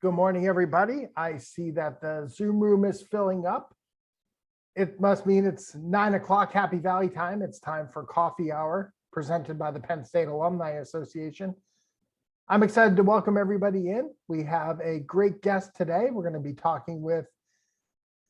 Good morning, everybody. I see that the Zoom room is filling up. It must mean it's 9 o'clock Happy Valley time. It's time for coffee hour presented by the Penn State Alumni Association. I'm excited to welcome everybody in. We have a great guest today. We're going to be talking with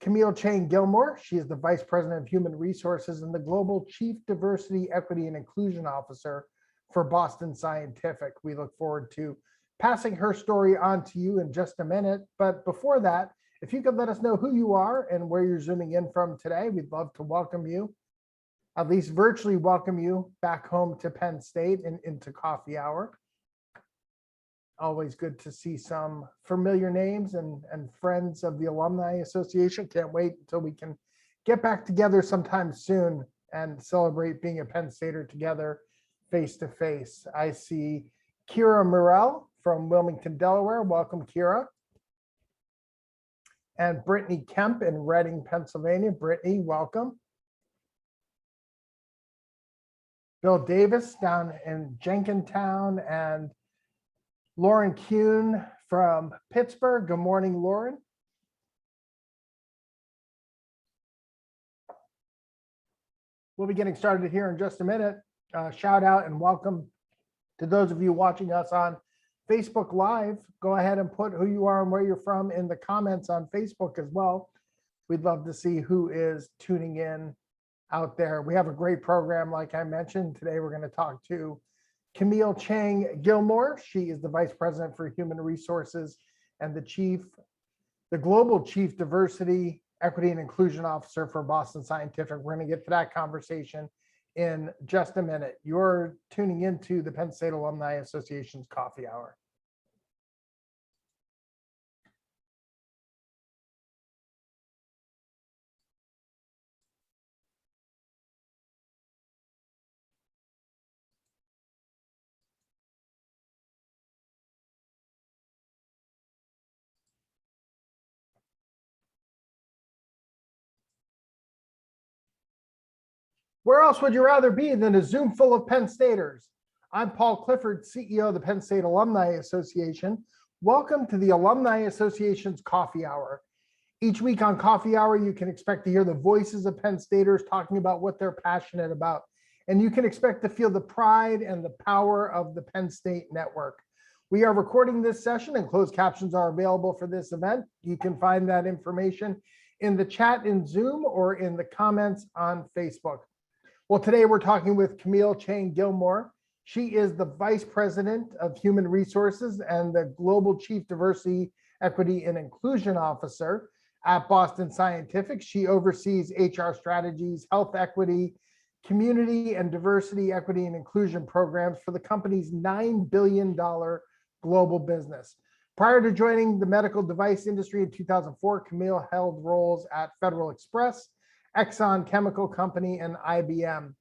Camille Chang Gilmore. She is the Vice President of Human Resources and the Global Chief Diversity, Equity, and Inclusion Officer for Boston Scientific. We look forward to passing her story on to you in just a minute. But before that, if you could let us know who you are and where you're zooming in from today, we'd love to welcome you, at least virtually welcome you back home to Penn State and into coffee hour. Always good to see some familiar names and friends of the Alumni Association. Can't wait until we can get back together sometime soon and celebrate being a Penn Stater together face to face. I see Kira Morell from Wilmington, Delaware. Welcome, Kira. And Brittany Kemp in Reading, Pennsylvania. Brittany, welcome. Bill Davis down in Jenkintown and Lauren Kuhn from Pittsburgh. Good morning, Lauren. We'll be getting started here in just a minute. Shout out and welcome to those of you watching us on Facebook Live. Go ahead and put who you are and where you're from in the comments on Facebook as well. We'd love to see who is tuning in out there. We have a great program, like I mentioned. Today, we're going to talk to Camille Chang Gilmore. She is the Vice President for Human Resources and the Global Chief Diversity, Equity, and Inclusion Officer for Boston Scientific. We're going to get to that conversation in just a minute. You're tuning into the Penn State Alumni Association's Coffee Hour. Where else would you rather be than a Zoom full of Penn Staters? I'm Paul Clifford, CEO of the Penn State Alumni Association. Welcome to the Alumni Association's Coffee Hour. Each week on Coffee Hour, you can expect to hear the voices of Penn Staters talking about what they're passionate about. And you can expect to feel the pride and the power of the Penn State network. We are recording this session and closed captions are available for this event. You can find that information in the chat in Zoom or in the comments on Facebook. Well, today we're talking with Camille Chang Gilmore. She is the Vice President of Human Resources and the Global Chief Diversity, Equity, and Inclusion Officer at Boston Scientific. She oversees HR strategies, health equity, community and diversity, equity, and inclusion programs for the company's $9 billion global business. Prior to joining the medical device industry in 2004, Camille held roles at Federal Express, Exxon Chemical Company, and IBM.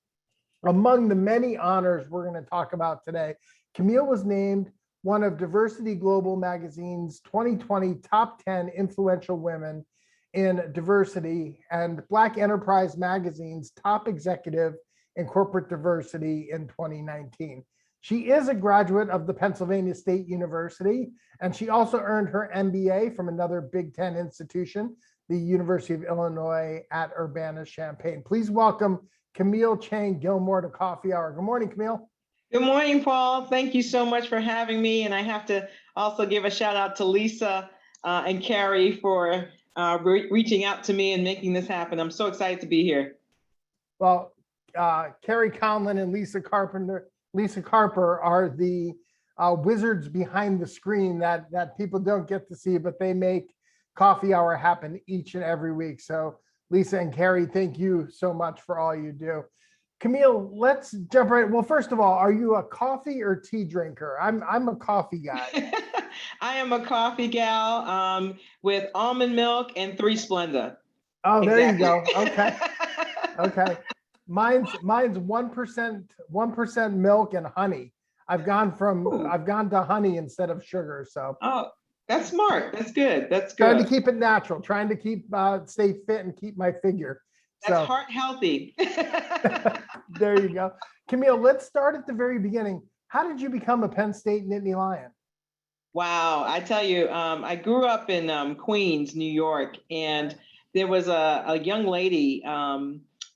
Among the many honors we're going to talk about today, Camille was named one of DiversityGlobal magazine's 2020 top 10 influential women in diversity and Black Enterprise magazine's top executive in corporate diversity in 2019. She is a graduate of the Pennsylvania State University, and she also earned her MBA from another Big Ten institution, the University of Illinois at Urbana-Champaign. Please welcome Camille Chang Gilmore to Coffee Hour. Good morning, Camille. Good morning, Paul. Thank you so much for having me. And I have to also give a shout out to Lisa and Carrie for reaching out to me and making this happen. I'm so excited to be here. Well, Carrie Conlon and Lisa Carper are the wizards behind the screen that people don't get to see, but they make Coffee Hour happen each and every week. So Lisa and Carrie, thank you so much for all you do. Camille, let's jump right. Well, first of all, are you a coffee or tea drinker? I'm a coffee guy. I am a coffee gal with almond milk and 3 Splenda. Oh, there Exactly. you go. Okay. Okay. Mine's 1% milk and honey. I've gone to honey instead of sugar. So that's smart. That's good. That's good. Trying to keep it natural, trying to stay fit and keep my figure. That's heart healthy. There you go. Camille, let's start at the very beginning. How did you become a Penn State Nittany Lion? Wow, I tell you, I grew up in Queens, New York, and there was a young lady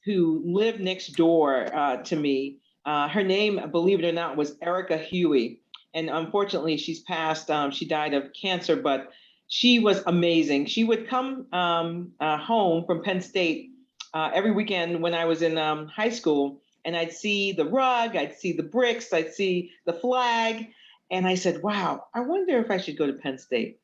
who lived next door to me. Her name, believe it or not, was Erica Huey. And unfortunately, she's passed. She died of cancer, but she was amazing. She would come home from Penn State every weekend when I was in high school, and I'd see the rug, I'd see the bricks, I'd see the flag. And I said, wow, I wonder if I should go to Penn State.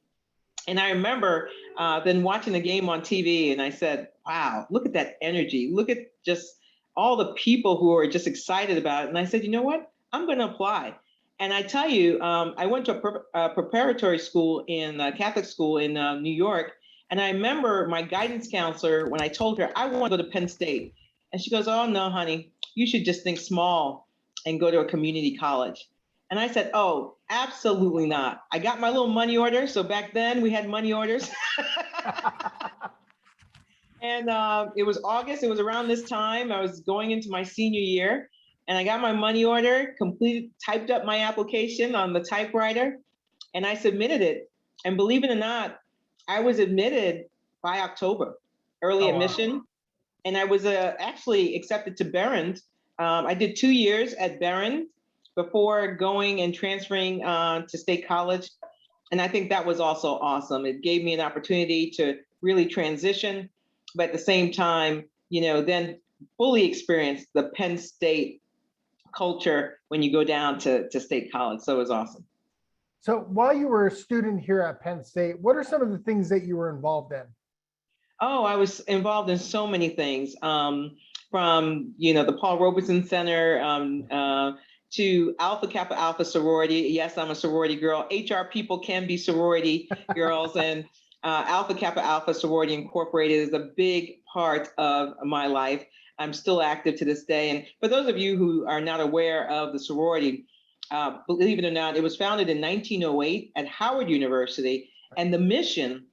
And I remember then watching the game on TV, and I said, wow, look at that energy. Look at just all the people who are just excited about it. And I said, you know what? I'm going to apply. And I tell you, I went to a preparatory school in Catholic school in New York. And I remember my guidance counselor, when I told her, I want to go to Penn State. And she goes, oh, no, honey, you should just think small and go to a community college. And I said, oh, absolutely not. I got my little money order. So back then we had money orders. And it was August. It was around this time. I was going into my senior year. And I got my money order, completed, typed up my application on the typewriter, and I submitted it. And believe it or not, I was admitted by October, early admission. Wow. And I was actually accepted to Barron. I did 2 years at Barron before going and transferring to State College. And I think that was also awesome. It gave me an opportunity to really transition, but at the same time, then fully experience the Penn State culture when you go down to State College. So it was awesome. So while you were a student here at Penn State, what are some of the things that you were involved in? Oh, I was involved in so many things, from the Paul Robeson Center to Alpha Kappa Alpha sorority. Yes, I'm a sorority girl. HR people can be sorority girls, and Alpha Kappa Alpha Sorority Incorporated is a big part of my life. I'm still active to this day. And for those of you who are not aware of the sorority, believe it or not, it was founded in 1908 at Howard University. And the mission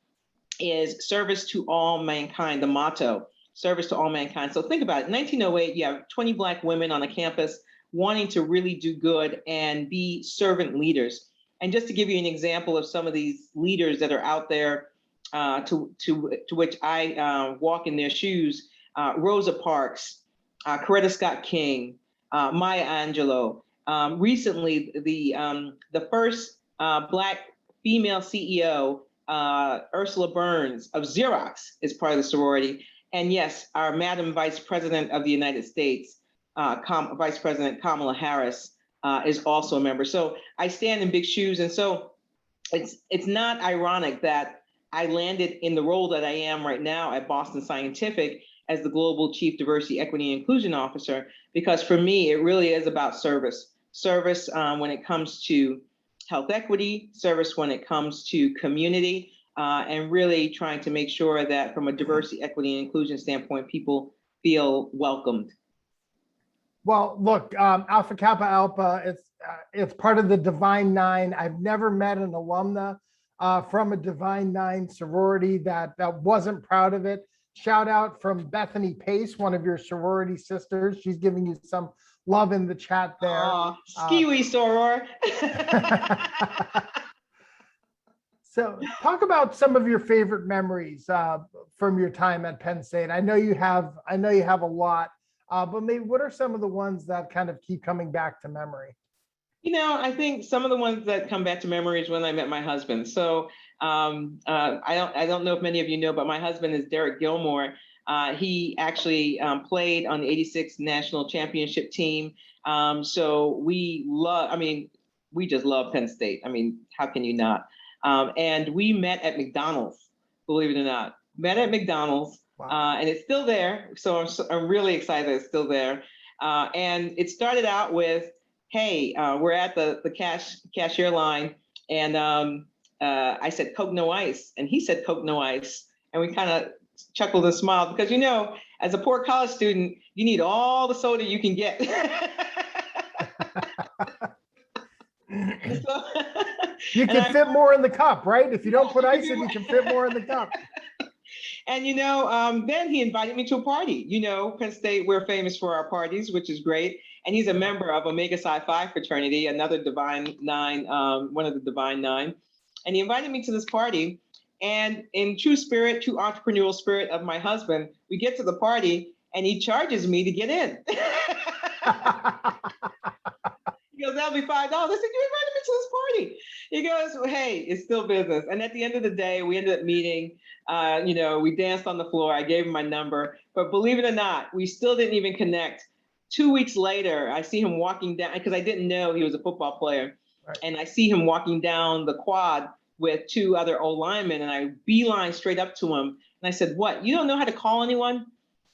is service to all mankind, the motto, service to all mankind. So think about it. 1908, you have 20 Black women on a campus wanting to really do good and be servant leaders. And just to give you an example of some of these leaders that are out there, to which I walk in their shoes, Rosa Parks, Coretta Scott King, Maya Angelou. Recently, the first Black female CEO, Ursula Burns of Xerox, is part of the sorority. And yes, our Madam Vice President of the United States, Vice President Kamala Harris, is also a member. So I stand in big shoes. And so it's not ironic that I landed in the role that I am right now at Boston Scientific as the Global Chief Diversity, Equity, and Inclusion Officer, because for me, it really is about service. Service when it comes to health equity, service when it comes to community, and really trying to make sure that from a diversity, equity, and inclusion standpoint, people feel welcomed. Well, look, Alpha Kappa Alpha, it's part of the Divine Nine. I've never met an alumna from a Divine Nine sorority that wasn't proud of it. Shout out from Bethany Pace, one of your sorority sisters. She's giving you some love in the chat there. Skiwi soror. So talk about some of your favorite memories from your time at Penn State. I know you have a lot, but maybe what are some of the ones that kind of keep coming back to memory? I think some of the ones that come back to memory is when I met my husband. So I don't know if many of you know, but my husband is Derek Gilmore. He actually played on the '86 national championship team. So we just love Penn State. I mean, how can you not? And we met at McDonald's, believe it or not. Met at McDonald's. Wow. And it's still there. So I'm really excited it's still there. And it started out with, hey, we're at the cashier line, and I said, Coke no ice. And he said, Coke no ice. And we kind of chuckled and smiled because, as a poor college student, you need all the soda you can get. You can fit more in the cup, right? If you don't put ice in, you can fit more in the cup. And, then he invited me to a party. Penn State, we're famous for our parties, which is great. And he's a member of Omega Psi Phi fraternity, another Divine Nine, one of the Divine Nine. And he invited me to this party. And in true spirit, true entrepreneurial spirit of my husband, we get to the party and he charges me to get in. He goes, that'll be $5. I said, you invited me to this party. He goes, well, hey, it's still business. And at the end of the day, we ended up meeting. We danced on the floor. I gave him my number. But believe it or not, we still didn't even connect. 2 weeks later, I see him walking down, because I didn't know he was a football player. Right. And I see him walking down the quad with 2 other old linemen, and I beeline straight up to him. And I said, what, you don't know how to call anyone?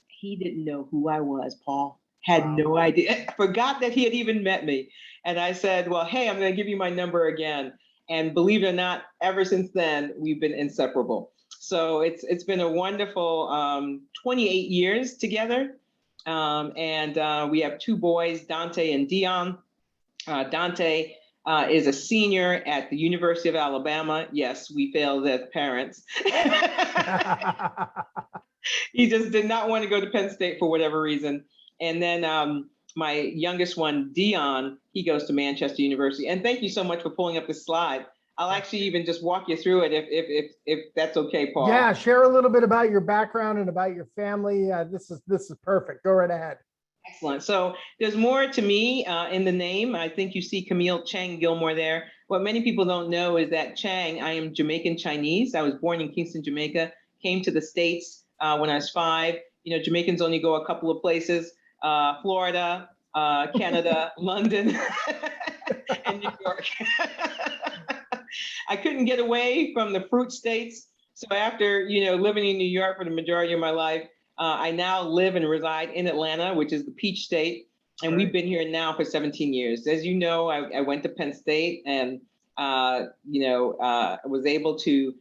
He didn't know who I was, Paul. Had no idea, forgot that he had even met me. And I said, well, hey, I'm going to give you my number again. And believe it or not, ever since then, we've been inseparable. So it's been a wonderful 28 years together. And we have 2 boys, Dante and Dion. Dante is a senior at the University of Alabama. Yes, we failed as parents. He just did not want to go to Penn State for whatever reason. And then my youngest one, Dion, he goes to Manchester University. And thank you so much for pulling up this slide. I'll actually even just walk you through it if that's okay, Paul. Yeah, share a little bit about your background and about your family. This is perfect. Go right ahead. Excellent. So there's more to me in the name. I think you see Camille Chang Gilmore there. What many people don't know is that Chang, I am Jamaican Chinese. I was born in Kingston, Jamaica, came to the States when I was 5. Jamaicans only go a couple of places, Florida, Canada, London, and New York. I couldn't get away from the fruit states. So after, living in New York for the majority of my life, I now live and reside in Atlanta, which is the Peach State. And we've been here now for 17 years. As you know, I went to Penn State and, was able to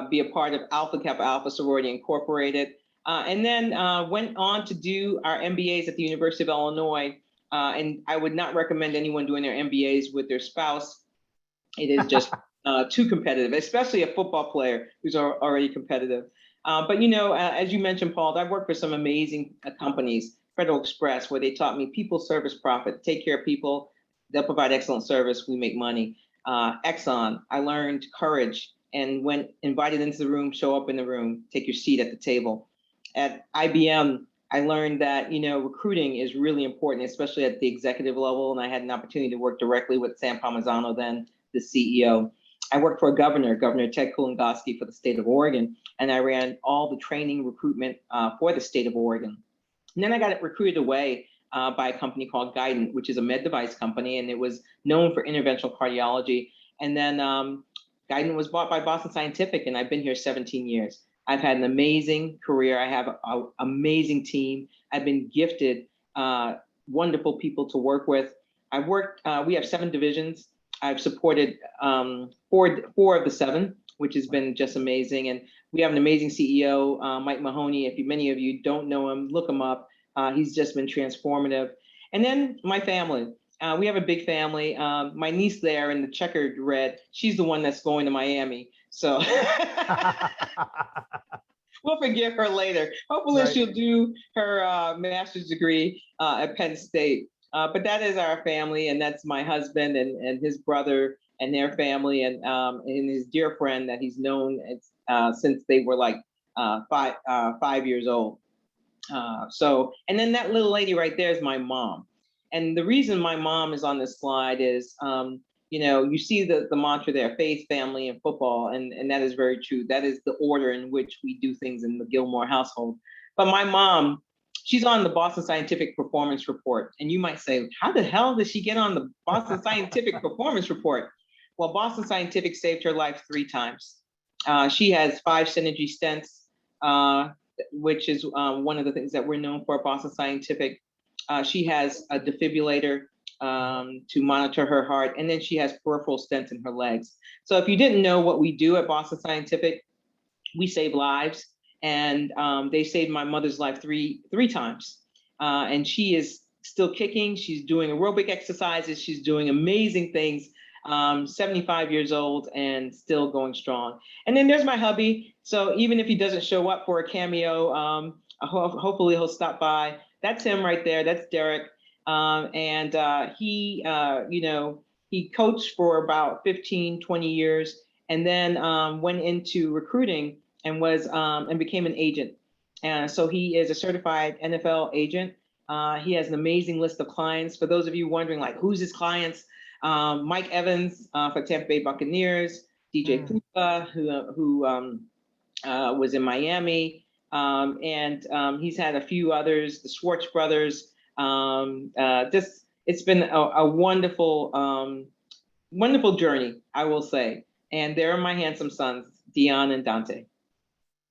be a part of Alpha Kappa Alpha Sorority Incorporated. And then went on to do our MBAs at the University of Illinois. And I would not recommend anyone doing their MBAs with their spouse. It is just too competitive, especially a football player who's already competitive. But, as you mentioned, Paul, I've worked for some amazing companies, Federal Express, where they taught me people, service, profit, take care of people. They'll provide excellent service. We make money. Exxon, I learned courage, and when invited into the room, show up in the room, take your seat at the table. At IBM, I learned that, recruiting is really important, especially at the executive level. And I had an opportunity to work directly with Sam Palmisano, then the CEO. I worked for Governor Ted Kulongoski for the state of Oregon, and I ran all the training recruitment for the state of Oregon. And then I got recruited away by a company called Guidant, which is a med device company, and it was known for interventional cardiology. And then Guidant was bought by Boston Scientific, and I've been here 17 years. I've had an amazing career. I have an amazing team. I've been gifted wonderful people to work with. I've worked, we have 7 divisions. I've supported 4 of the 7, which has been just amazing. And we have an amazing CEO, Mike Mahoney. If many of you don't know him, look him up. He's just been transformative. And then my family. We have a big family. My niece there in the checkered red, she's the one that's going to Miami. So we'll forgive her later. Hopefully she'll do her master's degree at Penn State. But that is our family, and that's my husband and his brother and their family, and his dear friend that he's known since they were like 5 years old. And then that little lady right there is my mom. And the reason my mom is on this slide is, you see the mantra there, faith, family, and football, and that is very true. That is the order in which we do things in the Gilmore household. But my mom, she's on the Boston Scientific Performance Report. And you might say, how the hell did she get on the Boston Scientific Performance Report? Well, Boston Scientific saved her life 3 times. She has 5 synergy stents, which is one of the things that we're known for at Boston Scientific. She has a defibrillator to monitor her heart, and then she has peripheral stents in her legs. So if you didn't know what we do at Boston Scientific, we save lives. And they saved my mother's life three times. And she is still kicking. She's doing aerobic exercises. She's doing amazing things. 75 years old and still going strong. And then there's my hubby. So even if he doesn't show up for a cameo, hopefully he'll stop by. That's him right there. That's Derek. He coached for about 15, 20 years. and then went into recruiting and was and became an agent. And so he is a certified NFL agent. He has an amazing list of clients. For those of you wondering, like, who's his clients? Mike Evans for Tampa Bay Buccaneers, DJ Puka, who was in Miami, and he's had a few others, the Schwartz brothers. Just it's been a wonderful, wonderful journey, I will say. And there are my handsome sons, Dion and Dante.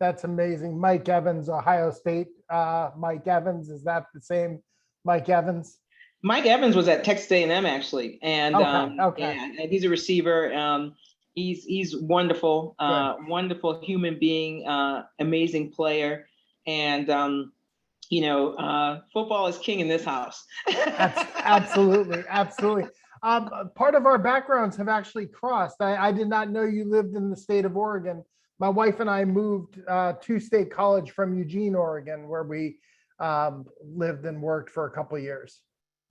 That's amazing. Mike Evans, Ohio State. Mike Evans, is that the same Mike Evans? Mike Evans was at Texas A&M actually, and okay. Yeah, and he's a receiver. He's wonderful, wonderful human being, amazing player, and football is king in this house. Absolutely. Part of our backgrounds have actually crossed. I did not know you lived in the state of Oregon. My wife and I moved to State College from Eugene, Oregon, where we lived and worked for a couple of years.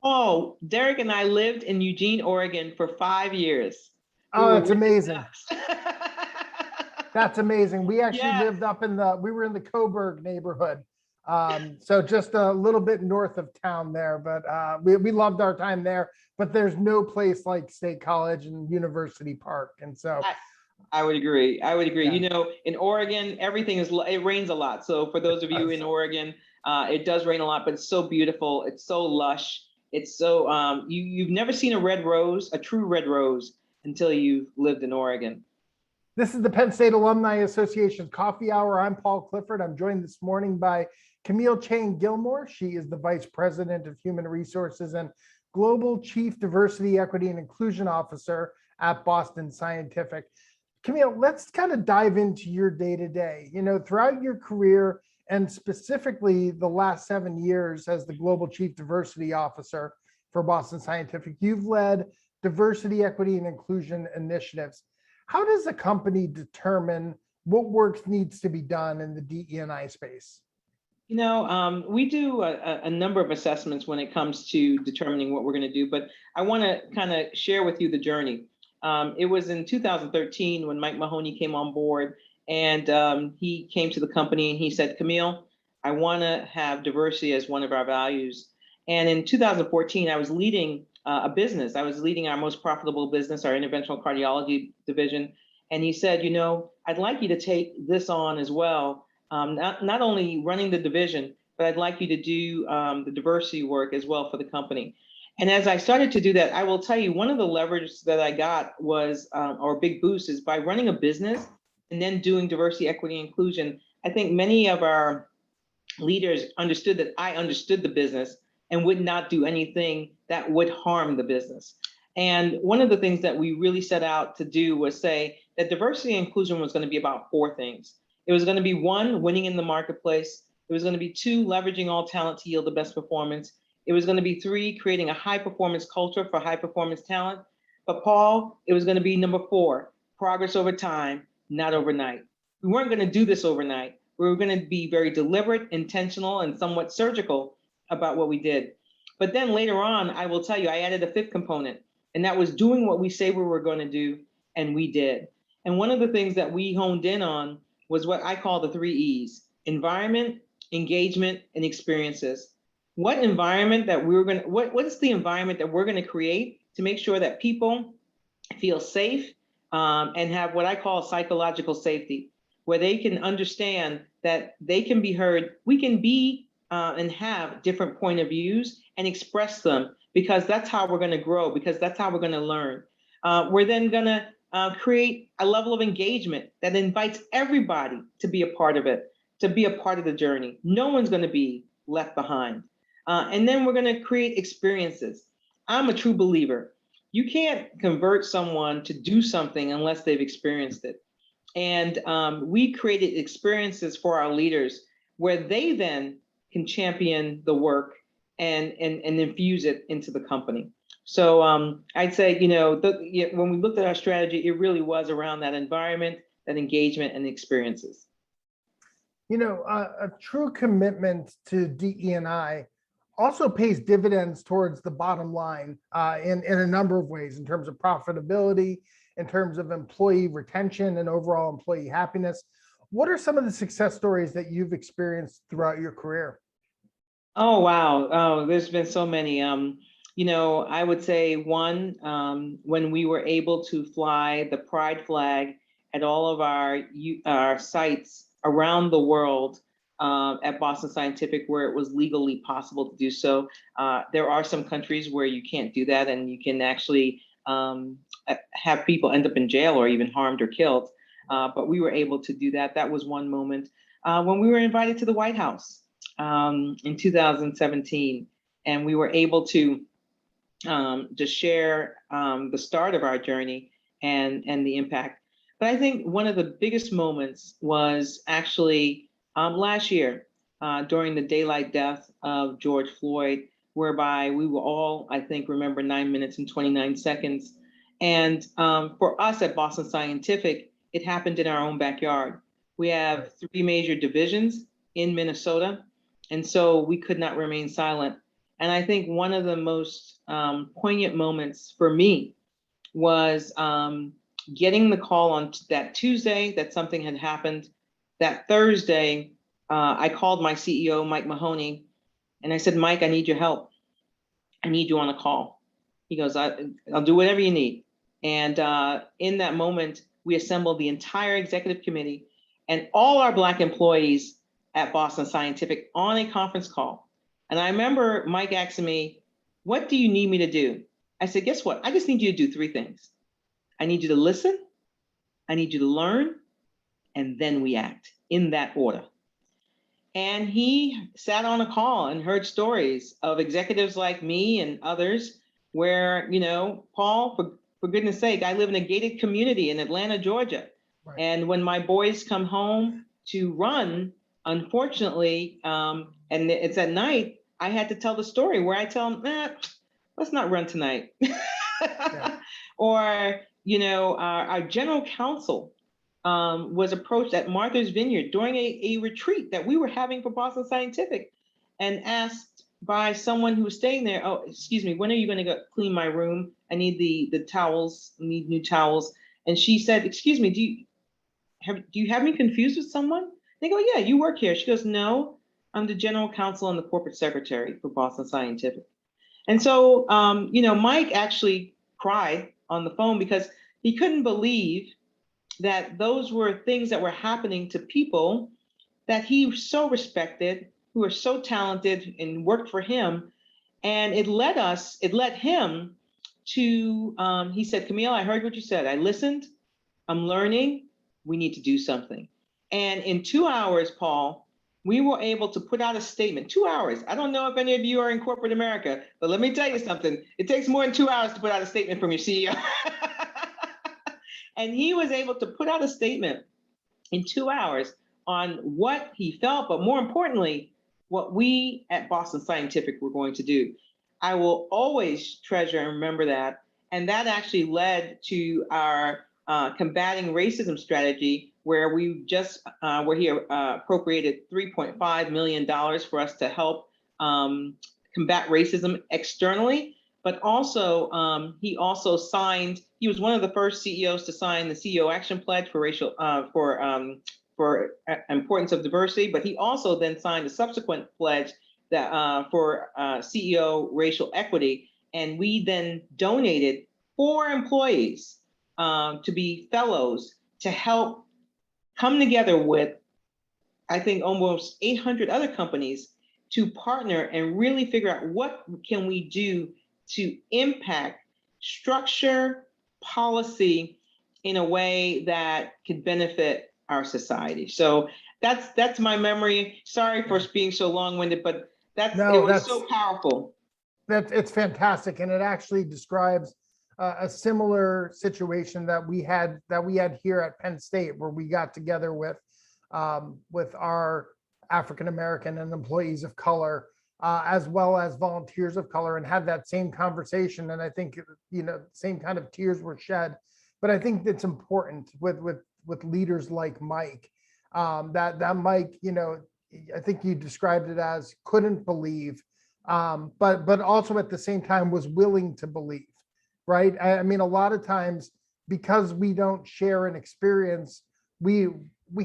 Oh, Derek and I lived in Eugene, Oregon for 5 years. Oh, that's amazing. That's amazing. We actually lived up we were in the Coburg neighborhood. So just a little bit north of town there, but we loved our time there, but there's no place like State College and University Park. And so I would agree. Yeah. In Oregon, it rains a lot. So for those of you in Oregon, it does rain a lot, but it's so beautiful. It's so lush. It's so, you've never seen a true red rose until you've lived in Oregon. This is the Penn State Alumni Association's Coffee Hour. I'm Paul Clifford. I'm joined this morning by Camille Chang Gilmore. She is the Vice President of Human Resources and Global Chief Diversity, Equity, and Inclusion Officer at Boston Scientific. Camille, let's kind of dive into your day-to-day. Throughout your career, and specifically the last 7 years as the Global Chief Diversity Officer for Boston Scientific, you've led diversity, equity, and inclusion initiatives. How does a company determine what work needs to be done in the DE&I space? We do a number of assessments when it comes to determining what we're going to do, but I want to kind of share with you the journey. It was in 2013 when Mike Mahoney came on board, and he came to the company and he said, Camille, I want to have diversity as one of our values. And in 2014, I was leading a business. I was leading our most profitable business, our interventional cardiology division. And he said, I'd like you to take this on as well. Not only running the division, but I'd like you to do the diversity work as well for the company. And as I started to do that, I will tell you, one of the leverage that I got was, or big boost, is by running a business and then doing diversity, equity, inclusion. I think many of our leaders understood that I understood the business and would not do anything that would harm the business. And one of the things that we really set out to do was say that diversity and inclusion was going to be about 4 things. It was going to be 1, winning in the marketplace. It was going to be 2, leveraging all talent to yield the best performance. It was going to be 3, creating a high performance culture for high performance talent. But Paul, it was going to be number 4, progress over time, not overnight. We weren't going to do this overnight. We were going to be very deliberate, intentional, and somewhat surgical about what we did. But then later on, I will tell you, I added a 5th component, and that was doing what we say we were going to do, and we did. And one of the things that we honed in on was what I call the 3 E's: environment, engagement, and experiences. What is the environment that we're going to create to make sure that people feel safe and have what I call psychological safety, where they can understand that they can be heard. We can be and have different point of views and express them, because that's how we're going to grow, because that's how we're going to learn. We're then going to create a level of engagement that invites everybody to be a part of it, to be a part of the journey. No one's going to be left behind. And then we're going to create experiences. I'm a true believer. You can't convert someone to do something unless they've experienced it. And we created experiences for our leaders where they then can champion the work and infuse it into the company. So I'd say, when we looked at our strategy, it really was around that environment, that engagement, and experiences. A true commitment to DE&I also pays dividends towards the bottom line in a number of ways, in terms of profitability in terms of employee retention and overall employee happiness. What are some of the success stories that you've experienced throughout your career? Oh, wow. Oh, there's been so many. I would say one, when we were able to fly the pride flag at all of our sites around the world, at Boston Scientific, where it was legally possible to do so. There are some countries where you can't do that, and you can actually have people end up in jail or even harmed or killed. But we were able to do that. That was one moment. When we were invited to the White House in 2017, and we were able to share the start of our journey and the impact. But I think one of the biggest moments was actually last year during the daylight death of George Floyd, whereby we will all, I think, remember 9 minutes and 29 seconds. And for us at Boston Scientific, it happened in our own backyard. We have 3 major divisions in Minnesota, and so we could not remain silent. And I think one of the most poignant moments for me was getting the call on that Tuesday that something had happened. That Thursday, I called my CEO, Mike Mahoney, and I said, Mike, I need your help. I need you on a call. He goes, I'll do whatever you need. And in that moment, we assembled the entire executive committee and all our Black employees at Boston Scientific on a conference call. And I remember Mike asking me, what do you need me to do? I said, guess what? I just need you to do 3 things. I need you to listen, I need you to learn, and then we act, in that order. And he sat on a call and heard stories of executives like me and others where, Paul, for goodness sake, I live in a gated community in Atlanta, Georgia. Right. And when my boys come home to run, unfortunately, and it's at night, I had to tell the story where I tell them, let's not run tonight. Yeah. Or, our general counsel was approached at Martha's Vineyard during a retreat that we were having for Boston Scientific and asked by someone who was staying there, oh, excuse me, when are you going to go clean my room? I need the towels, I need new towels. And she said, excuse me, do you have me confused with someone? They go, yeah, you work here. She goes, no, I'm the general counsel and the corporate secretary for Boston Scientific. And so, Mike actually cried on the phone because he couldn't believe that those were things that were happening to people that he so respected, who were so talented and worked for him. And it led him to, he said, Camille, I heard what you said. I listened, I'm learning, we need to do something. And in 2 hours, Paul, we were able to put out a statement. 2 hours. I don't know if any of you are in corporate America, but let me tell you something. It takes more than 2 hours to put out a statement from your CEO. And he was able to put out a statement in 2 hours on what he felt, but more importantly, what we at Boston Scientific were going to do. I will always treasure and remember that. And that actually led to our combating racism strategy, where we just appropriated $3.5 million for us to help combat racism externally. But also, he was one of the first CEOs to sign the CEO Action Pledge for importance of diversity. But he also then signed a subsequent pledge that for CEO racial equity. And we then donated 4 employees to be fellows to help come together with, I think, almost 800 other companies to partner and really figure out what can we do to impact structure, policy in a way that could benefit our society. So that's my memory. Sorry for being so long-winded, but it was so powerful. It's fantastic, and it actually describes a similar situation that we had here at Penn State, where we got together with our African American and employees of color, as well as volunteers of color, and had that same conversation. And I think same kind of tears were shed. But I think it's important with leaders like Mike, that Mike, I think you described it as couldn't believe, but also at the same time was willing to believe. Right. I mean, a lot of times because we don't share an experience, we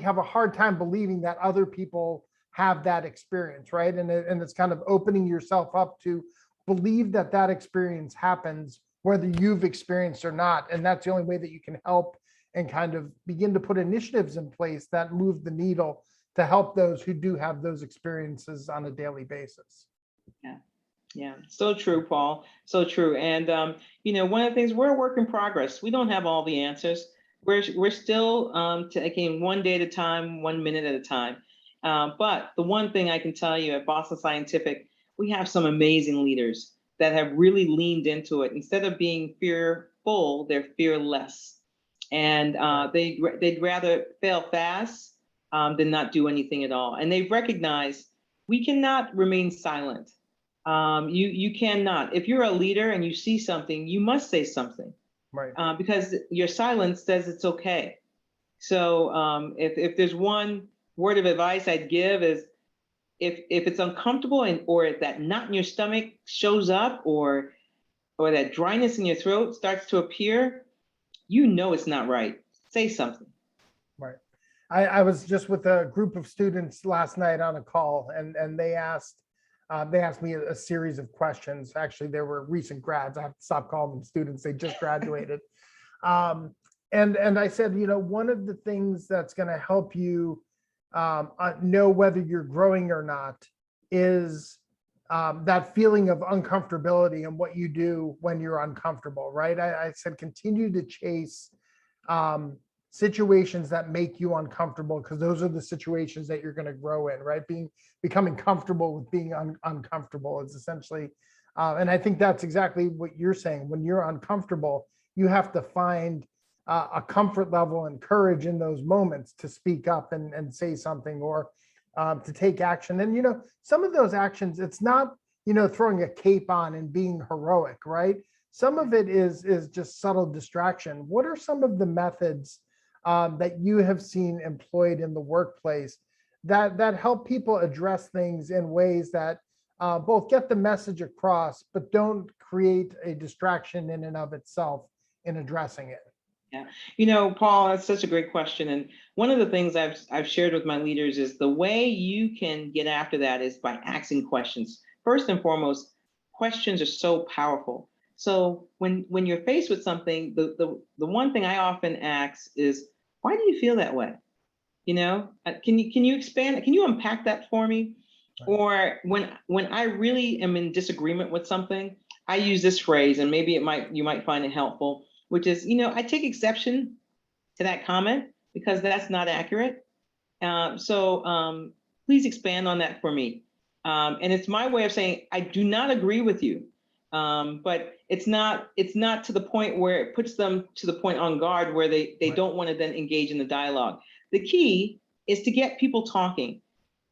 have a hard time believing that other people have that experience, right? And it's kind of opening yourself up to believe that that experience happens, whether you've experienced or not. And that's the only way that you can help and kind of begin to put initiatives in place that move the needle to help those who do have those experiences on a daily basis. Yeah. Yeah, so true, Paul. So true. And one of the things, we're a work in progress. We don't have all the answers. We're still taking one day at a time, 1 minute at a time. But the one thing I can tell you at Boston Scientific, we have some amazing leaders that have really leaned into it. Instead of being fearful, they're fearless. And they'd rather fail fast than not do anything at all. And they've recognized we cannot remain silent. You cannot. If you're a leader and you see something, you must say something, Right. Because your silence says it's okay. So if there's one word of advice I'd give is, if it's uncomfortable or if that knot in your stomach shows up, or that dryness in your throat starts to appear, it's not right. Say something. Right. I was just with a group of students last night on a call, and they asked me a series of questions. Actually, they were recent grads. I have to stop calling them students. They just graduated. And I said, one of the things that's going to help you know whether you're growing or not is that feeling of uncomfortability and what you do when you're uncomfortable, right? I said, continue to chase situations that make you uncomfortable, because those are the situations that you're going to grow in, right? Becoming comfortable with being uncomfortable is essentially, and I think that's exactly what you're saying. When you're uncomfortable, you have to find a comfort level and courage in those moments to speak up and say something, or to take action. And, some of those actions, it's not, throwing a cape on and being heroic, right? Some of it is just subtle distraction. What are some of the methods that you have seen employed in the workplace that help people address things in ways that both get the message across, but don't create a distraction in and of itself in addressing it? Yeah. Paul, that's such a great question. And one of the things I've shared with my leaders is the way you can get after that is by asking questions. First and foremost, questions are so powerful. So when you're faced with something, the one thing I often ask is, why do you feel that way? Can you expand? Can you unpack that for me? Right. Or when I really am in disagreement with something, I use this phrase, and maybe you might find it helpful, which is, I take exception to that comment because that's not accurate. So please expand on that for me. And it's my way of saying, I do not agree with you. But it's not to the point where it puts them to the point on guard where they right. don't want to then engage in the dialogue. The key is to get people talking.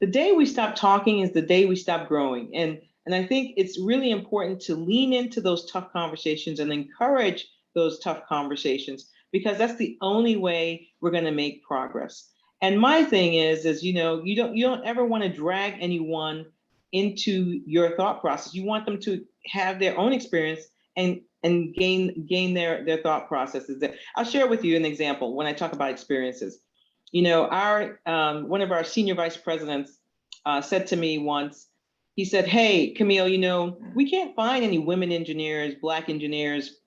The day we stop talking is the day we stop growing. And I think it's really important to lean into those tough conversations and encourage those tough conversations, because that's the only way we're going to make progress. And my thing is you don't ever want to drag anyone into your thought process. You want them to have their own experience and gain their thought processes. I'll share with you an example when I talk about experiences. Our one of our senior vice presidents said to me once, he said, "Hey, Camille, we can't find any women engineers, Black engineers,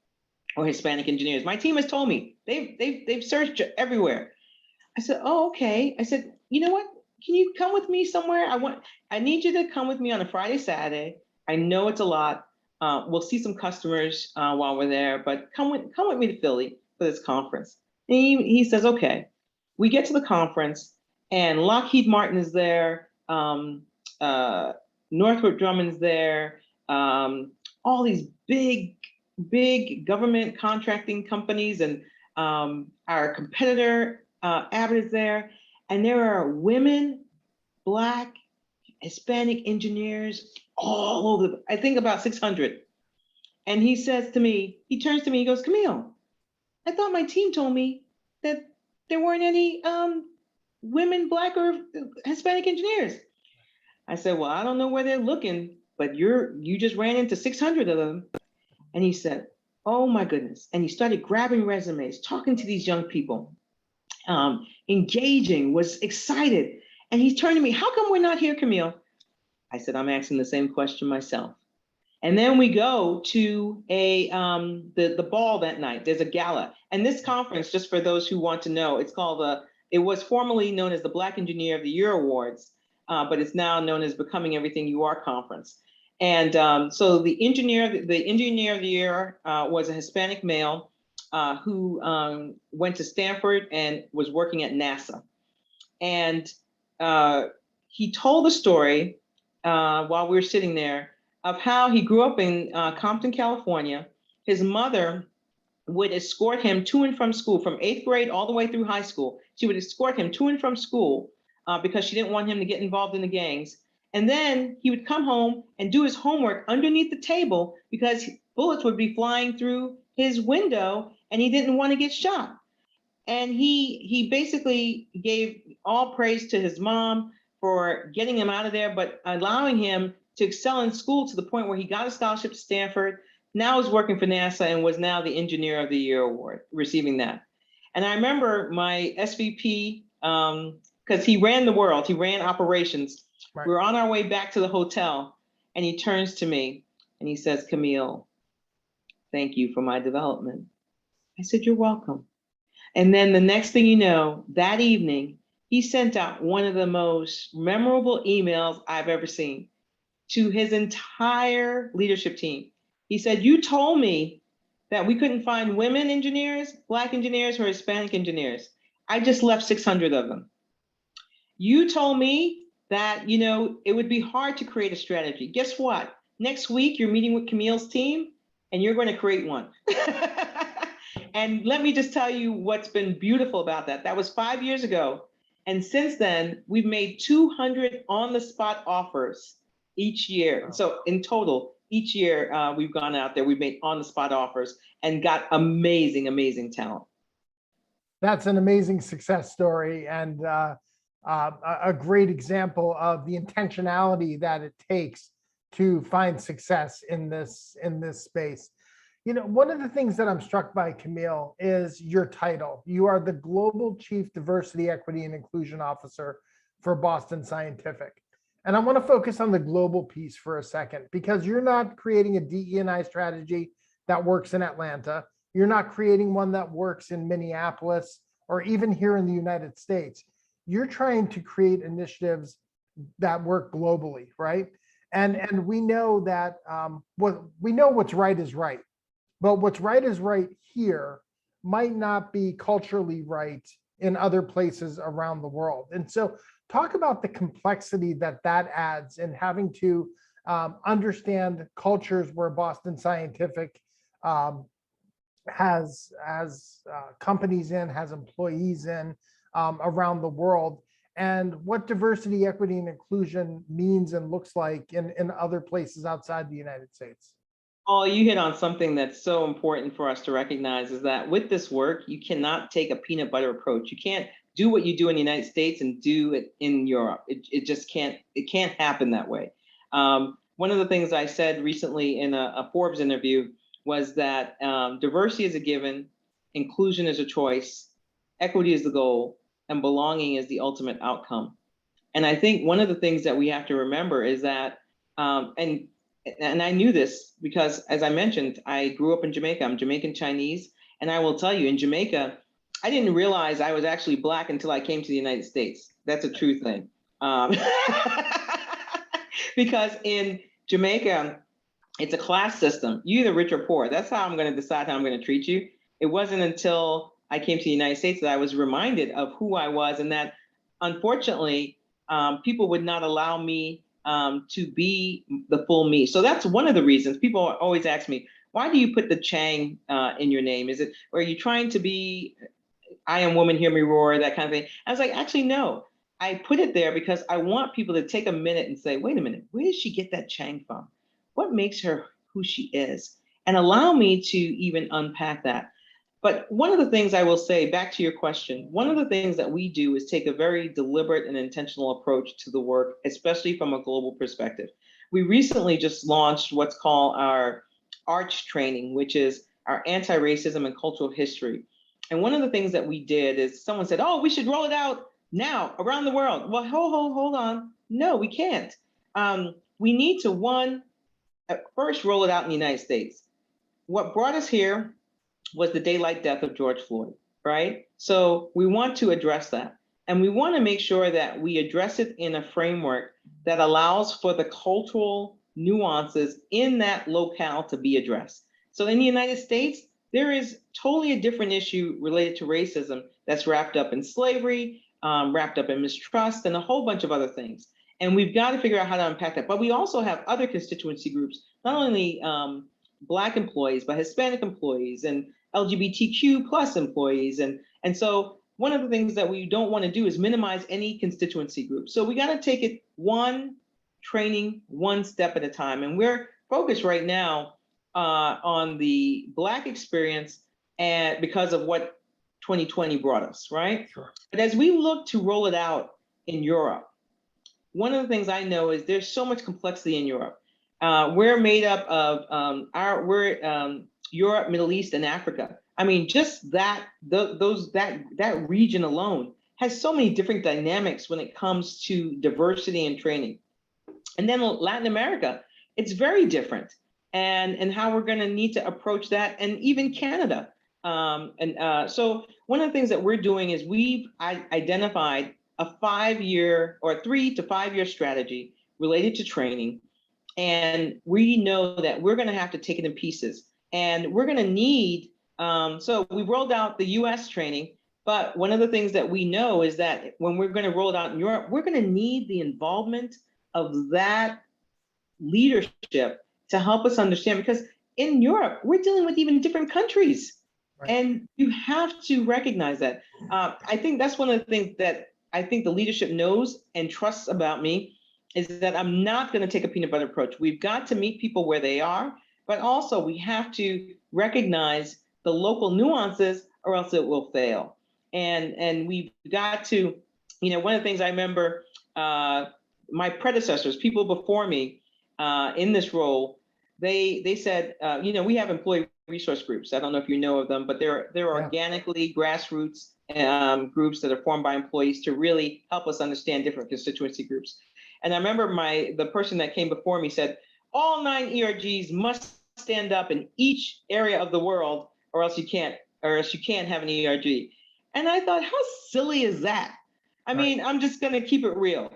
or Hispanic engineers. My team has told me they've searched everywhere." I said, "Oh, okay." I said, "You know what? Can you come with me somewhere? I need you to come with me on a Friday, Saturday. I know it's a lot. We'll see some customers while we're there, but come with me to Philly for this conference." And he says, "Okay." We get to the conference, and Lockheed Martin is there, Northrop Grumman's there, all these big government contracting companies, and our competitor Abbott is there, and there are women, Black, Hispanic engineers all over. I think about 600. And he says to me, he turns to me, he goes, "Camille, I thought my team told me that there weren't any women, Black or Hispanic engineers." I said, "Well, I don't know where they're looking, but you just ran into 600 of them." And he said, Oh my goodness. And he started grabbing resumes, talking to these young people, engaging, was excited. And he turned to me, how come we're not here, Camille? I said, I'm asking the same question myself. And then we go to the ball that night. There's a gala. And this conference, just for those who want to know, it was formerly known as the Black Engineer of the Year Awards, but it's now known as Becoming Everything You Are Conference. And so the engineer of the year was a Hispanic male who went to Stanford and was working at NASA. And he told the story while we were sitting there of how he grew up in Compton, California. His mother would escort him to and from school from 8th grade all the way through high school. She would escort him to and from school because she didn't want him to get involved in the gangs. And then he would come home and do his homework underneath the table because bullets would be flying through his window and he didn't want to get shot. And he basically gave all praise to his mom for getting him out of there, but allowing him to excel in school to the point where he got a scholarship to Stanford, now is working for NASA and was now the Engineer of the Year award, receiving that. And I remember my SVP, because he ran the world, he ran operations. Right. We were on our way back to the hotel and he turns to me and he says, Camille, thank you for my development. I said, you're welcome. And then the next thing you know, that evening, he sent out one of the most memorable emails I've ever seen to his entire leadership team. He said, you told me that we couldn't find women engineers, Black engineers, or Hispanic engineers. I just left 600 of them. You told me that, it would be hard to create a strategy. Guess what? Next week, you're meeting with Camille's team and you're going to create one. And let me just tell you what's been beautiful about that. That was 5 years ago. And since then, we've made 200 on-the-spot offers each year. Wow. So in total, each year we've gone out there, we've made on-the-spot offers and got amazing, amazing talent. That's an amazing success story and a great example of the intentionality that it takes to find success in this space. One of the things that I'm struck by, Camille, is your title. You are the Global Chief Diversity, Equity, and Inclusion Officer for Boston Scientific. And I want to focus on the global piece for a second, because you're not creating a DE&I strategy that works in Atlanta. You're not creating one that works in Minneapolis or even here in the United States. You're trying to create initiatives that work globally, right? And we know that we know what's right is right. But what's right is right here might not be culturally right in other places around the world. And so talk about the complexity that adds in having to understand cultures where Boston Scientific has companies in, has employees in around the world, and what diversity, equity, and inclusion means and looks like in other places outside the United States. Oh, you hit on something that's so important for us to recognize, is that with this work, you cannot take a peanut butter approach. You can't do what you do in the United States and do it in Europe. It just can't happen that way. One of the things I said recently in a Forbes interview was that diversity is a given, inclusion is a choice, equity is the goal, and belonging is the ultimate outcome. And I think one of the things that we have to remember is that, and I knew this because, as I mentioned, I grew up in Jamaica. I'm Jamaican Chinese. And I will tell you, in Jamaica, I didn't realize I was actually Black until I came to the United States. That's a true thing. Because in Jamaica, it's a class system. You're either rich or poor. That's how I'm going to decide how I'm going to treat you. It wasn't until I came to the United States that I was reminded of who I was, and that, unfortunately, people would not allow me to be the full me. So that's one of the reasons people always ask me, why do you put the Chang in your name? Is it, or are you trying to be, I am woman, hear me roar, that kind of thing? I was like, actually, no. I put it there because I want people to take a minute and say, wait a minute, where did she get that Chang from? What makes her who she is? And allow me to even unpack that. But one of the things I will say, back to your question, one of the things that we do is take a very deliberate and intentional approach to the work, especially from a global perspective. We recently just launched what's called our ARCH training, which is our anti-racism and cultural history. And one of the things that we did is someone said, oh, we should roll it out now around the world. Well, hold on. No, we can't. We need to, first roll it out in the United States. What brought us here was the daylight death of George Floyd, right? So we want to address that. And we want to make sure that we address it in a framework that allows for the cultural nuances in that locale to be addressed. So in the United States, there is totally a different issue related to racism that's wrapped up in slavery, wrapped up in mistrust, and a whole bunch of other things. And we've got to figure out how to unpack that. But we also have other constituency groups, not only Black employees, but Hispanic employees and LGBTQ plus employees. And so one of the things that we don't want to do is minimize any constituency group. So we got to take it one training, one step at a time. And we're focused right now on the Black experience, and because of what 2020 brought us, right? Sure. But as we look to roll it out in Europe, one of the things I know is there's so much complexity in Europe. We're made up of Europe, Middle East, and Africa. I mean, just that region alone has so many different dynamics when it comes to diversity and training. And then Latin America, it's very different, and how we're going to need to approach that, and even Canada. So one of the things that we're doing is we've identified a 5-year or 3 to 5 year strategy related to training. And we know that we're going to have to take it in pieces, and we're going to need, so we rolled out the US training, but one of the things that we know is that when we're going to roll it out in Europe, we're going to need the involvement of that leadership to help us understand, because in Europe, we're dealing with even different countries. Right. And you have to recognize that. I think that's one of the things that I think the leadership knows and trusts about me, is that I'm not going to take a peanut butter approach. We've got to meet people where they are, but also we have to recognize the local nuances, or else it will fail. And we've got to, one of the things I remember, my predecessors, people before me in this role, they said, we have employee resource groups. I don't know if you know of them, but they're organically grassroots groups that are formed by employees to really help us understand different constituency groups. And I remember the person that came before me said, all 9 ERGs must stand up in each area of the world, or else you can't have an ERG. And I thought, how silly is that? I mean, I'm just going to keep it real.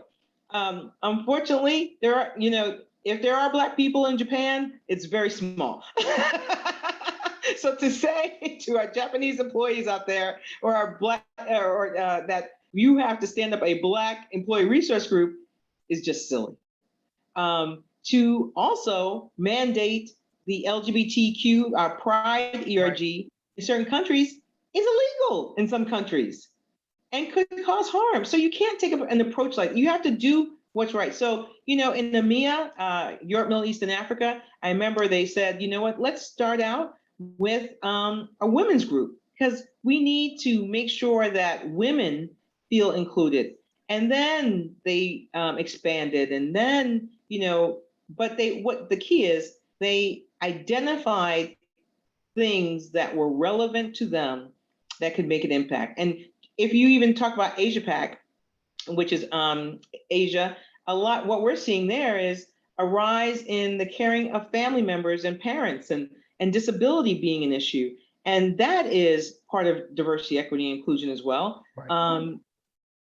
Unfortunately, there are, if there are Black people in Japan, it's very small. So to say to our Japanese employees out there, or our Black, that you have to stand up a Black employee resource group is just silly. To also mandate the LGBTQ Pride ERG in certain countries is illegal in some countries and could cause harm. So you can't take an approach like, you have to do what's right. So, in EMEA, Europe, Middle East, and Africa, I remember they said, you know what, let's start out with a women's group, because we need to make sure that women feel included. And then they expanded, and then, but what the key is, they identified things that were relevant to them that could make an impact. And if you even talk about Asia Pac, which is Asia, what we're seeing there is a rise in the caring of family members and parents, and disability being an issue. And that is part of diversity, equity, and inclusion as well. Right.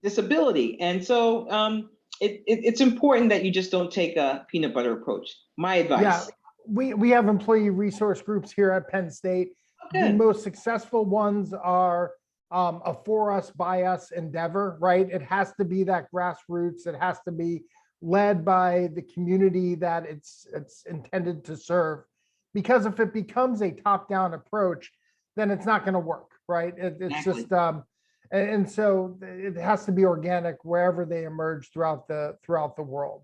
Disability. And so it's important that you just don't take a peanut butter approach. My advice. Yeah, we have employee resource groups here at Penn State. Okay. The most successful ones are a for us, by us endeavor, right? It has to be that grassroots. It has to be led by the community that it's intended to serve. Because if it becomes a top-down approach, then it's not going to work, right? It's exactly. Just and so it has to be organic wherever they emerge throughout the world,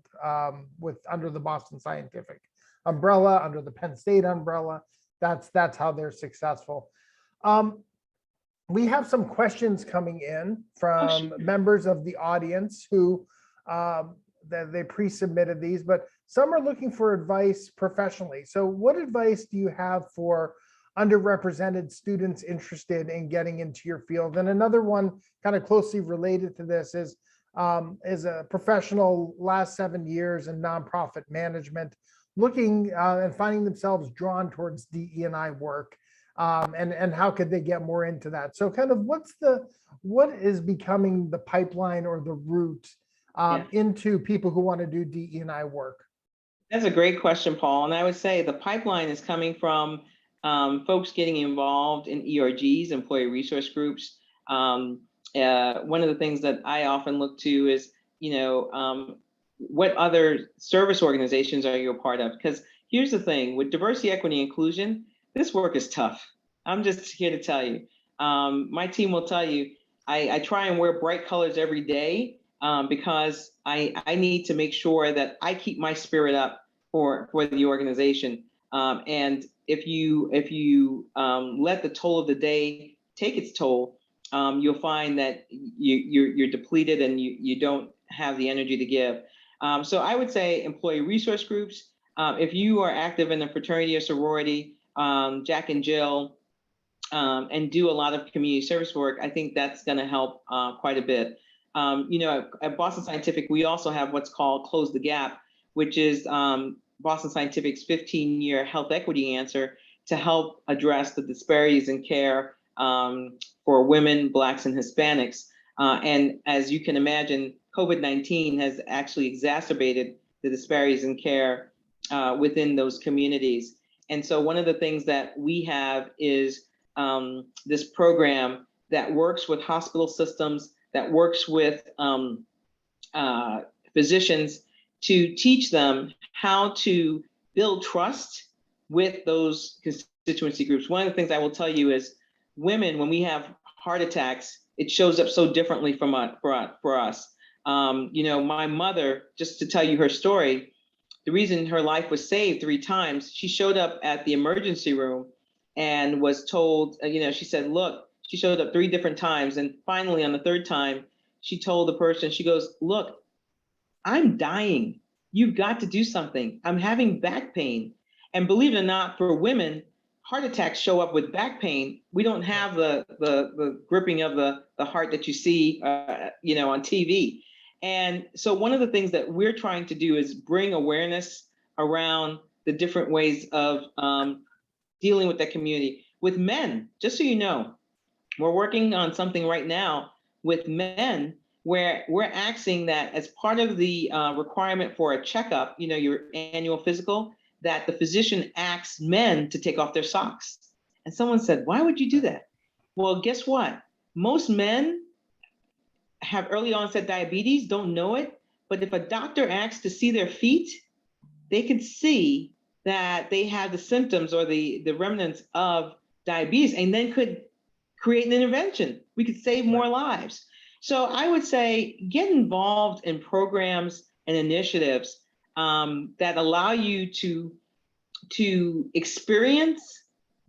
with under the Boston Scientific umbrella, under the Penn State umbrella. That's how they're successful. We have some questions coming in from members of the audience who they pre-submitted these, but some are looking for advice professionally. So what advice do you have for underrepresented students interested in getting into your field? And another one kind of closely related to this is a professional last 7 years in nonprofit management, looking and finding themselves drawn towards DE&I work. And how could they get more into that? So kind of what is becoming the pipeline or the route into people who want to do DE&I work? That's a great question, Paul. And I would say the pipeline is coming from folks getting involved in ERGs, employee resource groups. One of the things that I often look to is, what other service organizations are you a part of? Because here's the thing, with diversity, equity, inclusion, this work is tough. I'm just here to tell you. My team will tell you, I try and wear bright colors every day because I need to make sure that I keep my spirit up for the organization. And if you let the toll of the day take its toll, you'll find that you're depleted and you don't have the energy to give. So I would say employee resource groups. If you are active in a fraternity or sorority, Jack and Jill, and do a lot of community service work, I think that's going to help quite a bit. At Boston Scientific, we also have what's called Close the Gap, which is Boston Scientific's 15-year health equity answer to help address the disparities in care for women, Blacks, and Hispanics. And as you can imagine, COVID-19 has actually exacerbated the disparities in care within those communities. And so one of the things that we have is this program that works with hospital systems, that works with physicians to teach them how to build trust with those constituency groups. One of the things I will tell you is women, when we have heart attacks, it shows up so differently for us. My mother, just to tell you her story, the reason her life was saved 3 times, she showed up at the emergency room and was told, she said, look, she showed up 3 different times. And finally, on the 3rd time, she told the person, she goes, look, I'm dying. You've got to do something. I'm having back pain. And believe it or not, for women, heart attacks show up with back pain. We don't have the gripping of the heart that you see, on TV. And so one of the things that we're trying to do is bring awareness around the different ways of dealing with that community. With men, just so you know, we're working on something right now with men where we're asking that as part of the requirement for a checkup, your annual physical, that the physician asks men to take off their socks. And someone said, why would you do that? Well, guess what? Most men have early onset diabetes, don't know it, but if a doctor asks to see their feet, they can see that they have the symptoms or the remnants of diabetes and then could create an intervention. We could save more lives. So I would say get involved in programs and initiatives that allow you to experience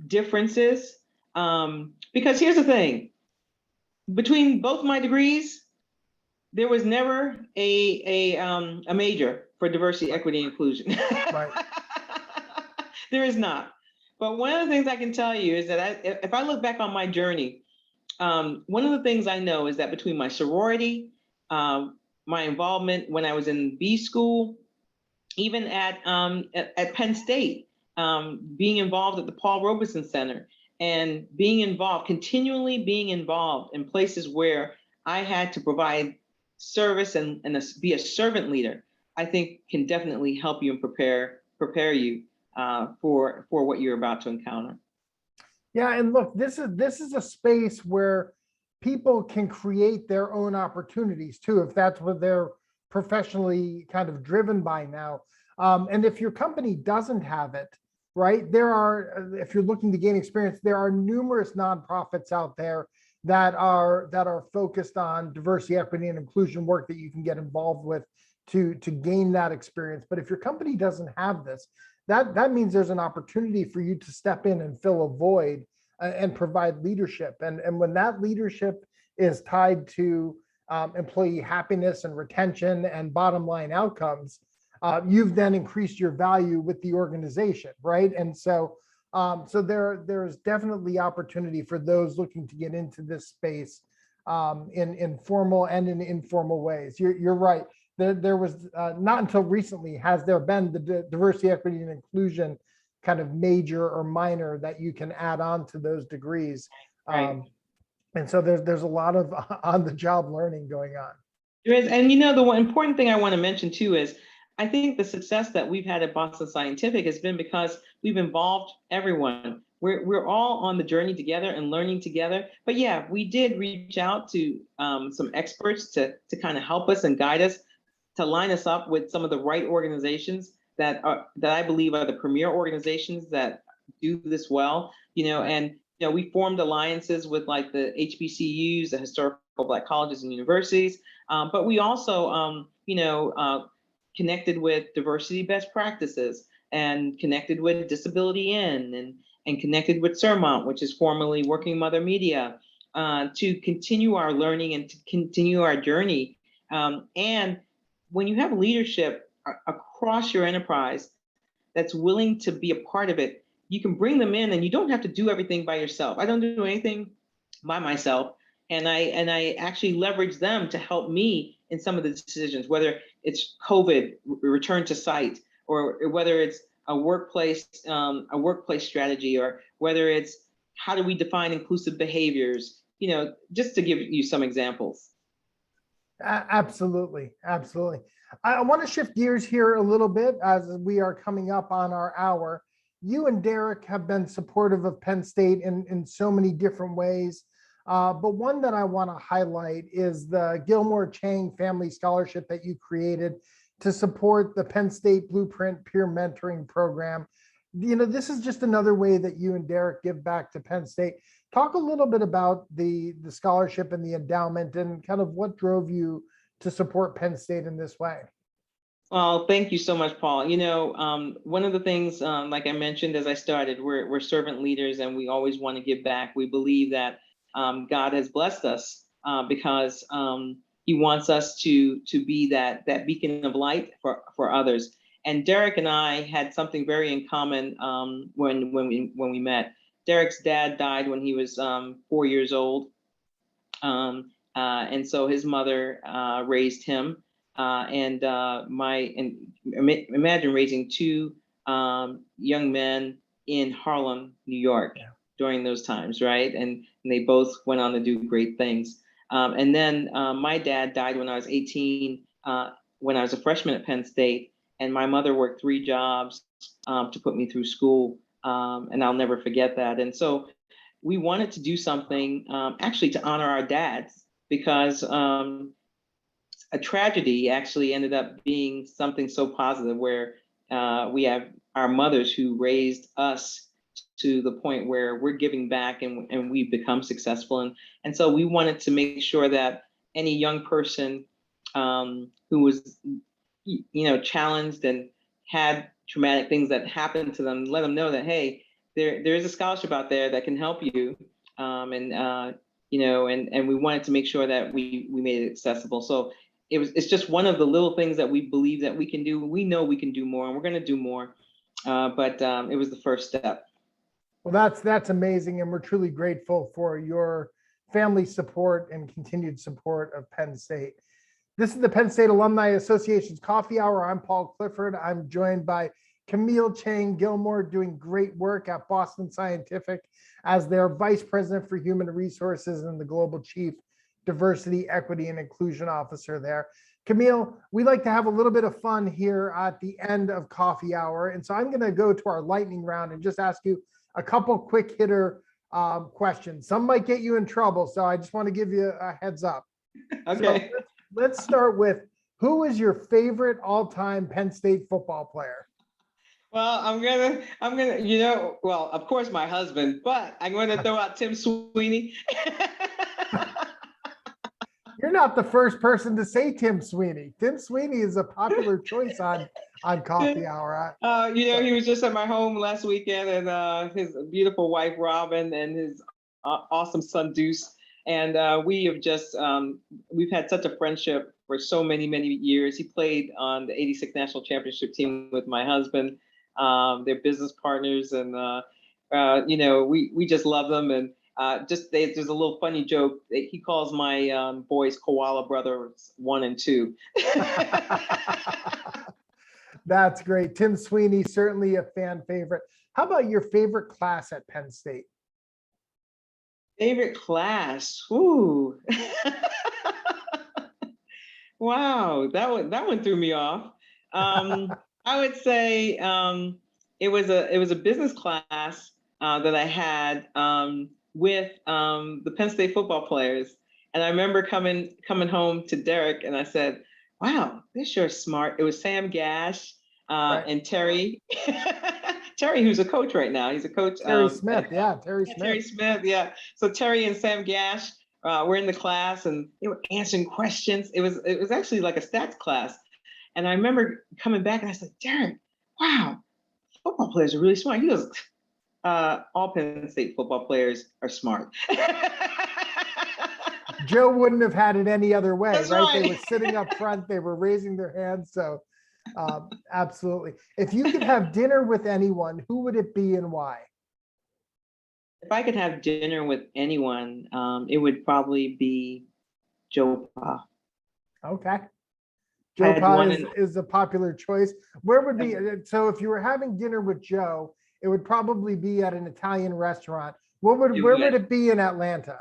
differences. Because here's the thing, between both my degrees, there was never a major for diversity, equity, and inclusion. Right. There is not. But one of the things I can tell you is that if I look back on my journey, one of the things I know is that between my sorority, my involvement when I was in B school, even at Penn State, being involved at the Paul Robeson Center, and continually being involved in places where I had to provide service and be a servant leader, I think can definitely help you and prepare you for what you're about to encounter. Yeah, and look, this is a space where people can create their own opportunities too, if that's what they're professionally kind of driven by now. And if your company doesn't have it, right, if you're looking to gain experience, there are numerous nonprofits out there that are focused on diversity, equity, and inclusion work that you can get involved with to gain that experience. But if your company doesn't have this, that means there's an opportunity for you to step in and fill a void and provide leadership. And when that leadership is tied to employee happiness and retention and bottom line outcomes, you've then increased your value with the organization, right? And so So there's definitely opportunity for those looking to get into this space in formal and in informal ways. You're right. There was not until recently has there been the diversity, equity, and inclusion kind of major or minor that you can add on to those degrees. Right. And so there's a lot of on the job learning going on. There is, and you know, the one important thing I want to mention too is I think the success that we've had at Boston Scientific has been because we've involved everyone. We're all on the journey together and learning together. But yeah, we did reach out to some experts to kind of help us and guide us, to line us up with some of the right organizations that I believe are the premier organizations that do this well. You know, and you know, we formed alliances with like the HBCUs, the historical Black colleges and universities, but we also, you know, connected with diversity best practices and connected with Disability In and connected with Sermont, which is formerly Working Mother Media, to continue our learning and to continue our journey. And when you have leadership across your enterprise that's willing to be a part of it, you can bring them in and you don't have to do everything by yourself. I don't do anything by myself. And I actually leverage them to help me in some of the decisions, whether it's COVID, return to site, or whether it's a workplace strategy, or whether it's how do we define inclusive behaviors, you know, just to give you some examples. Absolutely. Absolutely. I want to shift gears here a little bit as we are coming up on our hour. You and Derek have been supportive of Penn State in so many different ways. But one that I want to highlight is the Gilmore Chang Family Scholarship that you created to support the Penn State Blueprint Peer Mentoring Program. You know, this is just another way that you and Derek give back to Penn State. Talk a little bit about the scholarship and the endowment and kind of what drove you to support Penn State in this way. Well, thank you so much, Paul. You know, one of the things, like I mentioned as I started, we're servant leaders and we always want to give back. We believe that God has blessed us because He wants us to be that beacon of light for others. And Derek and I had something very in common when we met. Derek's dad died when he was 4 years old, and so his mother raised him. And imagine raising two young men in Harlem, New York, during those times, right? And they both went on to do great things. And then my dad died when I was 18, when I was a freshman at Penn State, and my mother worked 3 jobs to put me through school, and I'll never forget that. And so we wanted to do something actually to honor our dads, because a tragedy actually ended up being something so positive, where we have our mothers who raised us to the point where we're giving back and we've become successful. And so we wanted to make sure that any young person who was, you know, challenged and had traumatic things that happened to them, let them know that, hey, there is a scholarship out there that can help you. You know, and we wanted to make sure that we made it accessible. So it's just one of the little things that we believe that we can do. We know we can do more, and we're going to do more. But it was the first step. Well, that's amazing, and we're truly grateful for your family support and continued support of Penn State. This is the Penn State Alumni Association's Coffee Hour. I'm Paul Clifford. I'm joined by Camille Chang Gilmore, doing great work at Boston Scientific as their Vice President for Human Resources and the Global Chief Diversity, Equity, and Inclusion Officer there. Camille, we like to have a little bit of fun here at the end of Coffee Hour. And so I'm going to go to our lightning round and just ask you a couple quick hitter questions. Some might get you in trouble, so I just want to give you a heads up. Okay. So let's start with, who is your favorite all-time Penn State football player? Well, I'm gonna, you know, well, of course my husband, but I'm going to throw out Tim Sweeney. You're not the first person to say Tim Sweeney. Tim Sweeney is a popular choice on Coffee Hour. You know, he was just at my home last weekend, and his beautiful wife Robin and his awesome son Deuce, and we have just we've had such a friendship for so many years. He played on the '86 national championship team with my husband. They're business partners, and we just love them. And there's a little funny joke. He calls my boys koala brothers 1 and 2. That's great. Tim Sweeney, certainly a fan favorite. How about your favorite class at Penn State? Favorite class? Ooh. Wow, that one threw me off. I would say it was a business class that I had with the Penn State football players, and I remember coming home to Derek, and I said, "Wow, they're sure smart." It was Sam Gash Right. and Terry, Terry, who's a coach right now. He's a coach. Terry Smith, Terry Smith. Terry Smith, yeah. So Terry and Sam Gash were in the class, and they were answering questions. It was actually like a stats class. And I remember coming back and I said, Derek, wow, football players are really smart. He goes, all Penn State football players are smart. Joe wouldn't have had it any other way, That's right? right. They were sitting up front, they were raising their hands. So absolutely. If you could have dinner with anyone, who would it be and why? If I could have dinner with anyone, it would probably be Joe Pa. Okay. Joe Pa is a popular choice. Where would be, so if you were having dinner with Joe, it would probably be at an Italian restaurant. Where would it be in Atlanta?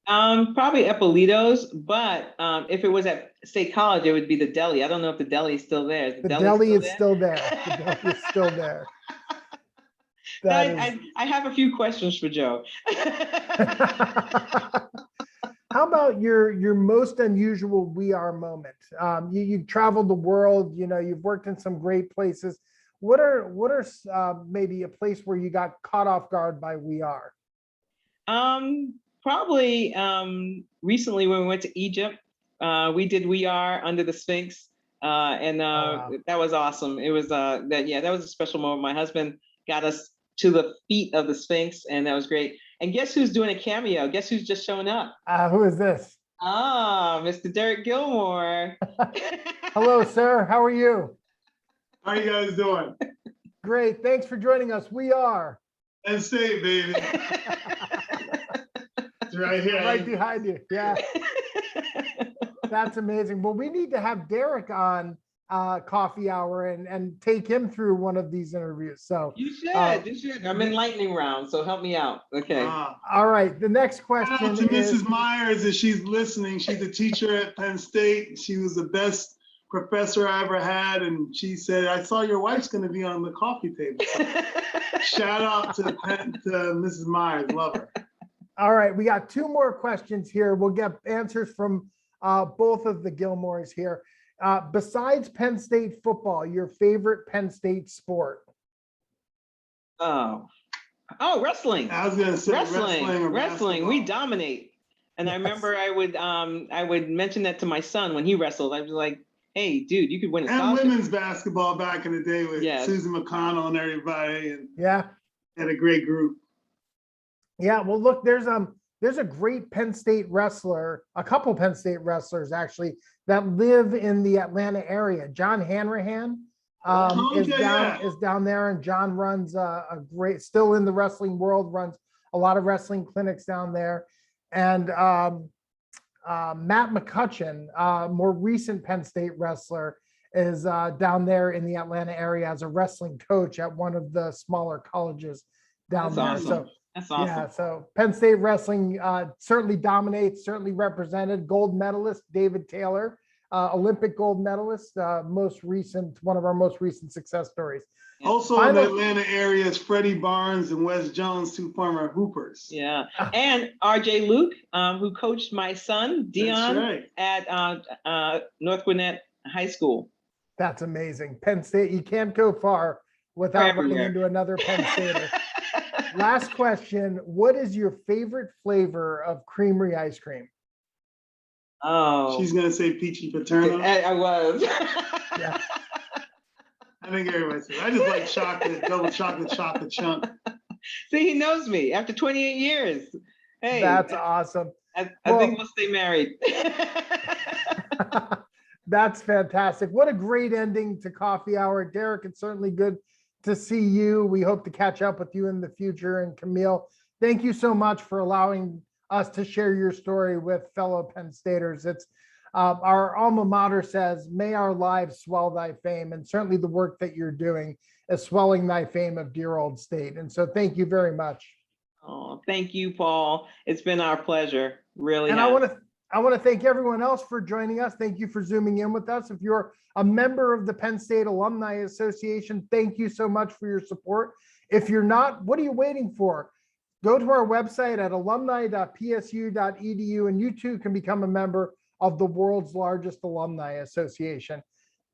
Probably Eppolito's, but if it was at State College, it would be the deli. I don't know if the deli is still there. The deli is still there. The deli is still there. I have a few questions for Joe. How about your most unusual We Are moment? You've traveled the world, you've worked in some great places. What are maybe a place where you got caught off guard by We Are? Probably recently when we went to Egypt, we did We Are under the Sphinx, and wow. That was awesome. It was that was a special moment. My husband got us to the feet of the Sphinx, and that was great. And guess who's doing a cameo? Guess who's just showing up? Who is this? Mr. Derek Gilmore. Hello, sir. How are you? How you guys doing? Great. Thanks for joining us. We are Penn State, baby. It's right here. Right behind you. Yeah. That's amazing. Well, we need to have Derek on Coffee Hour and take him through one of these interviews. So you should. I'm in lightning round, so help me out. Okay. All right. The next question to Mrs. Myers, if she's listening, she's a teacher at Penn State. She was the best professor I ever had, and she said, "I saw your wife's going to be on the coffee table." So shout out to Mrs. Myers. Love her. All right. We got 2 more questions here. We'll get answers from both of the Gilmores here. Besides Penn State football, your favorite Penn State sport? Oh, wrestling. I was going to say wrestling. We dominate. And yes. I remember I would mention that to my son when he wrestled. I was like, "Hey, dude, you could win a scholarship." And women's basketball back in the day with Susan McConnell and everybody, and had a great group. Yeah. Well, look, there's a great Penn State wrestler, a couple Penn State wrestlers actually, that live in the Atlanta area. John Hanrahan is down there, and John runs still in the wrestling world, runs a lot of wrestling clinics down there. And Matt McCutcheon, more recent Penn State wrestler, is down there in the Atlanta area as a wrestling coach at one of the smaller colleges down there. Awesome. So that's awesome. Yeah, so Penn State wrestling certainly dominates, certainly represented. Gold medalist David Taylor, Olympic gold medalist, one of our most recent success stories. Also in the Atlanta area is Freddie Barnes and Wes Jones, 2 former Hoopers. Yeah, and RJ Luke, who coached my son Dion at North Gwinnett High School. That's amazing. Penn State, you can't go far without running into another Penn Stater. Last question. What is your favorite flavor of creamery ice cream? Oh. She's going to say peachy paterno. I was. Yeah. I think everybody says, I just like chocolate, double chocolate chunk. See, he knows me after 28 years. Hey. That's awesome. I think we'll stay married. That's fantastic. What a great ending to Coffee Hour. Derek, it's certainly good to see you. We hope to catch up with you in the future. And Camille, thank you so much for allowing us to share your story with fellow Penn Staters. It's our alma mater says, may our lives swell thy fame. And certainly the work that you're doing is swelling thy fame of dear old state. And so thank you very much. Oh, thank you, Paul. It's been our pleasure. Really. And has. I want to thank everyone else for joining us. Thank you for zooming in with us. If you're a member of the Penn State Alumni Association, thank you so much for your support. If you're not, what are you waiting for? Go to our website at alumni.psu.edu, and you too can become a member of the world's largest alumni association.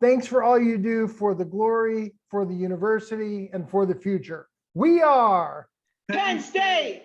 Thanks for all you do for the glory, for the university, and for the future. We are Penn State.